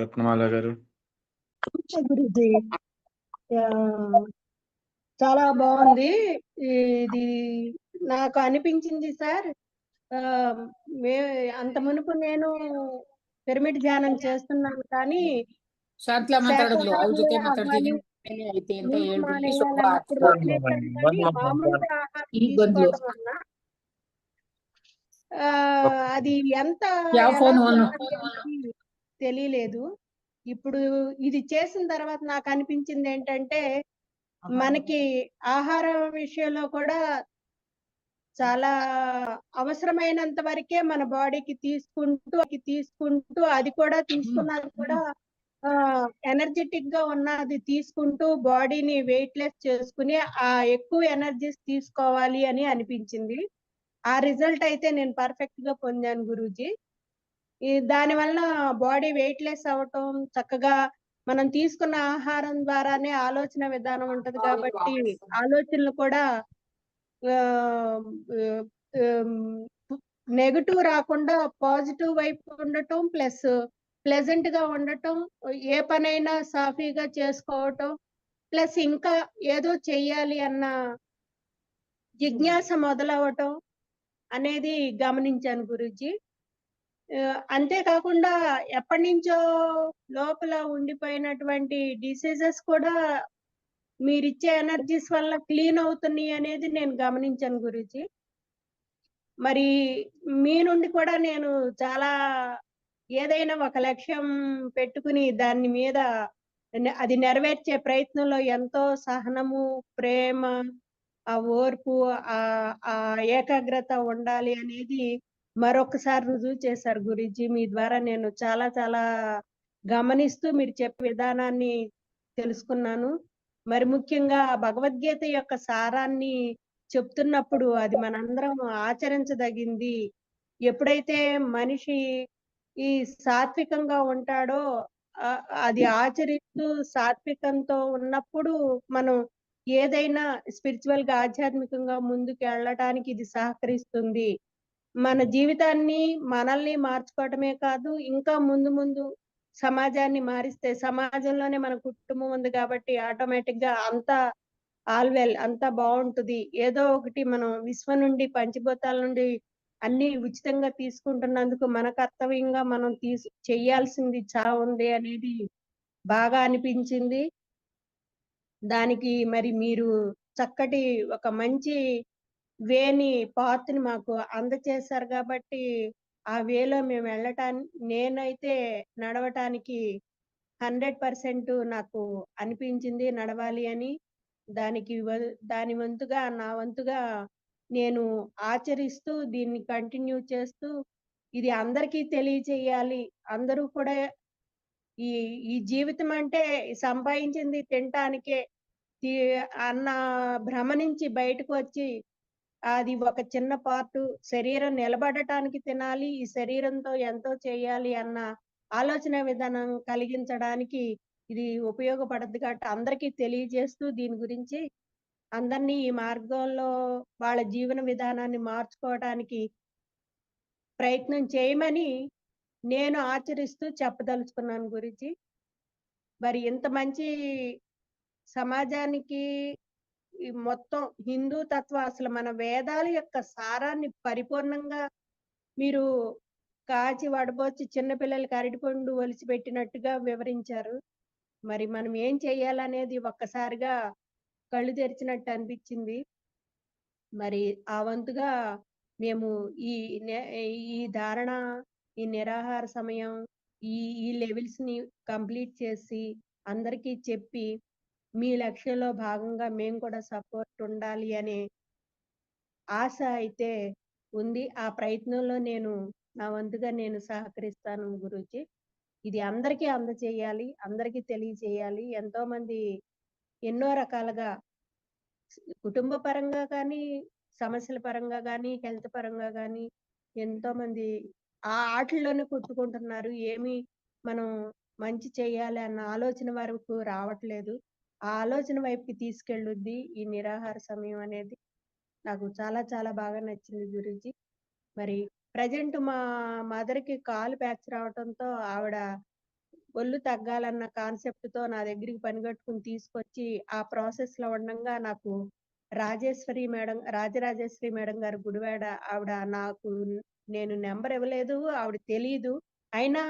రత్నమాల గారు. గురుజీ చాలా బాగుంది. ఇది నాకు అనిపించింది సార్. అంత మునుపు నేను పిరమిడ్ ధ్యానం చేస్తున్నాను, కానీ శాకాహారులే అవ్వాలి, నీరు మానేయాలన్నప్పుడు వదిలేశాను. కానీ మామూలుగా ఆహారం తీసుకోవడం వల్ల అది ఎంత తెలియలేదు. ఇప్పుడు ఇది చేసిన తర్వాత నాకు అనిపించింది ఏంటంటే, మనకి ఆహారం విషయంలో కూడా చాలా అవసరమైనంత వరకే మన బాడీకి తీసుకుంటూ అది కూడా తీసుకున్నది కూడా ఎనర్జెటిక్ గా ఉన్నది తీసుకుంటూ బాడీని వెయిట్ లెస్ చేసుకుని ఆ ఎక్కువ ఎనర్జీస్ తీసుకోవాలి అని అనిపించింది. ఆ రిజల్ట్ అయితే నేను పర్ఫెక్ట్ గా పొందాను గురూజీ. దాని వల్ల బాడీ వెయిట్ లెస్ అవటం, చక్కగా మనం తీసుకున్న ఆహారం ద్వారానే ఆలోచన విధానం ఉంటది కాబట్టి ఆలోచనలు కూడా నెగటివ్ రాకుండా పాజిటివ్ వైపు ఉండటం, ప్లస్ ప్లెజెంట్ గా ఉండటం, ఏ పనైనా సాఫీగా చేసుకోవటం, ప్లస్ ఇంకా ఏదో చెయ్యాలి అన్న జిజ్ఞాస మొదలవటం అనేది గమనించాను గురూజీ. అంతేకాకుండా ఎప్పటి నుంచో లోపల ఉండిపోయినటువంటి డిసీజెస్ కూడా మీరిచ్చే ఎనర్జీస్ వల్ల క్లీన్ అవుతున్నాయి అనేది నేను గమనించాను గురూజీ. మరి మీ నుండి కూడా నేను చాలా ఏదైనా ఒక లక్ష్యం పెట్టుకుని దాని మీద అది నెరవేర్చే ప్రయత్నంలో ఎంతో సహనము, ప్రేమ, ఆ ఓర్పు, ఆ ఏకాగ్రత ఉండాలి అనేది మరొకసారి రుజువు చేశారు గురూజీ. మీ ద్వారా నేను చాలా చాలా గమనిస్తూ మీరు చెప్పే విధానాన్ని తెలుసుకున్నాను. మరి ముఖ్యంగా భగవద్గీత యొక్క సారాన్ని చెప్తున్నప్పుడు అది మనందరం ఆచరించదగింది. ఎప్పుడైతే మనిషి ఈ సాత్వికంగా ఉంటాడో అది ఆచరిస్తూ సాత్వికంతో ఉన్నప్పుడు మనం ఏదైనా స్పిరిచువల్ గా ఆధ్యాత్మికంగా ముందుకు వెళ్ళటానికి ఇది సహకరిస్తుంది. మన జీవితాన్ని మనల్ని మార్చుకోవటమే కాదు, ఇంకా ముందు ముందు సమాజాన్ని మారిస్తే సమాజంలోనే మన కుటుంబం ఉంది కాబట్టి ఆటోమేటిక్ గా అంతా ఆల్వెల్ అంతా బాగుంటుంది. ఏదో ఒకటి మనం విశ్వం నుండి పంచభూతాల నుండి అన్ని ఉచితంగా తీసుకుంటున్నందుకు మన కర్తవ్యంగా మనం చెయ్యాల్సింది చాలా ఉంది అనేది బాగా అనిపించింది. దానికి మరి మీరు చక్కటి ఒక మంచి వేని పాత్ని మాకు అందచేశారు కాబట్టి ఆ వేలో మేము నేనైతే నడవటానికి 100% నాకు అనిపించింది నడవాలి అని. దాని వంతుగా నా వంతుగా నేను ఆచరిస్తూ దీన్ని కంటిన్యూ చేస్తూ ఇది అందరికీ తెలియచేయాలి. అందరూ కూడా ఈ ఈ జీవితం అంటే సంపాదించింది తినటానికే అన్న భ్రమ నుంచి బయటకు వచ్చి అది ఒక చిన్న పార్టు, శరీరం నిలబడటానికి తినాలి, ఈ శరీరంతో ఎంతో చేయాలి అన్న ఆలోచన విధానం కలిగించడానికి ఇది ఉపయోగపడద్దు కాబట్టి అందరికీ తెలియజేస్తూ దీని గురించి అందరినీ ఈ మార్గంలో వాళ్ళ జీవన విధానాన్ని మార్చుకోవడానికి ప్రయత్నం చేయమని నేను ఆచరిస్తూ చెప్పదలుచుకున్నాను గురించి. మరి ఇంత మంచి సమాజానికి ఈ మొత్తం హిందూ తత్వ అసలు మన వేదాల యొక్క సారాన్ని పరిపూర్ణంగా మీరు కాచి వడబోచి చిన్నపిల్లలకి అరటిపండు ఒలిచిపెట్టినట్టుగా వివరించారు. మరి మనం ఏం చెయ్యాలనేది ఒక్కసారిగా కళ్ళు తెరిచినట్టు అనిపించింది. మరి ఆ వంతుగా మేము ఈ ధారణ, ఈ నిరాహార సమయం, ఈ లెవెల్స్ ని కంప్లీట్ చేసి అందరికీ చెప్పి మీ లక్ష్యంలో భాగంగా మేము కూడా సపోర్ట్ ఉండాలి అనే ఆశ అయితే ఉంది. ఆ ప్రయత్నంలో నా వంతుగా నేను సహకరిస్తాను గురూజీ. ఇది అందరికీ అందచేయాలి, అందరికీ తెలియచేయాలి. ఎంతో మంది ఎన్నో రకాలుగా కుటుంబ పరంగా కానీ, సమస్యల పరంగా కానీ, హెల్త్ పరంగా కానీ ఎంతో మంది ఆటల్లోనే కొట్టుకుంటున్నారు. మనం మంచి చేయాలి అన్న ఆలోచన వరకు రావట్లేదు. ఆ ఆలోచన వైపుకి తీసుకెళ్ళుద్ది ఈ నిరాహార సమయం అనేది. నాకు చాలా చాలా బాగా నచ్చింది గురూజీ. మరి ప్రజెంట్ మా మదర్‌కి కాలు ఫ్రాక్చర్ అవటంతో ఆవిడ ఒళ్ళు తగ్గాలన్న కాన్సెప్ట్‌తో నా దగ్గరికి పనిగట్టుకొని తీసుకొచ్చి, ఆ ప్రాసెస్‌లో ఉండంగా నాకు రాజరాజేశ్వరి మేడం గారు గుడివాడ ఆవిడ నాకు నేను నంబర్ ఇవ్వలేదు. ఆవిడకి తెలీదు. అయినా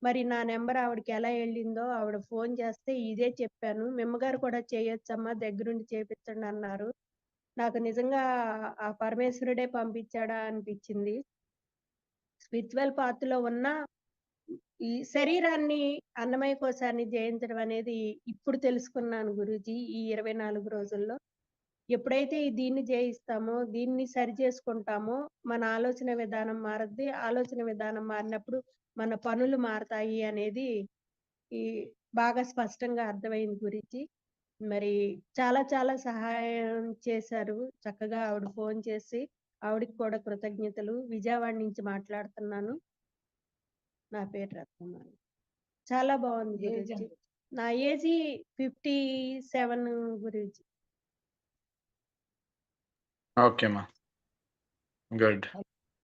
మరి నా నంబర్ ఆవిడకి ఎలా ఎళ్ళిందో ఆవిడ ఫోను చేస్తే ఇదే చెప్పాను. మిమ్మగారు కూడా చేయొచ్చమ్మా దగ్గరుండి చేపిచ్చండి అన్నారు. నాకు నిజంగా ఆ పరమేశ్వరుడే పంపించాడా అనిపిచ్చింది. స్పిరిచ్యువల్ పాత్‌లో ఉన్న ఈ శరీరాన్ని అన్నమయ కోశాన్ని జయించడం అనేది ఇప్పుడు తెలుసుకున్నాను గురూజీ ఈ 24 రోజుల్లో. ఎప్పుడైతే దీన్ని జయిస్తామో, దీన్ని సరిచేసుకుంటామో, మన ఆలోచన విధానం మారద్ది. ఆలోచన విధానం మారినప్పుడు మన పనులు మారతాయి అనేది ఈ బాగా స్పష్టంగా అర్థమైంది గురూజీ. మరి చాలా చాలా సహాయం చేశారు. చక్కగా ఆవిడ ఫోను చేసి, ఆవిడకి కూడా కృతజ్ఞతలు. విజయవాడ నుంచి మాట్లాడుతున్నాను. నా పేరు రత్నమాల. చాలా బావుంది గురూజీ. నా ఏజీ 57 గురూజీ. ఓకే అమ్మా. గుడ్.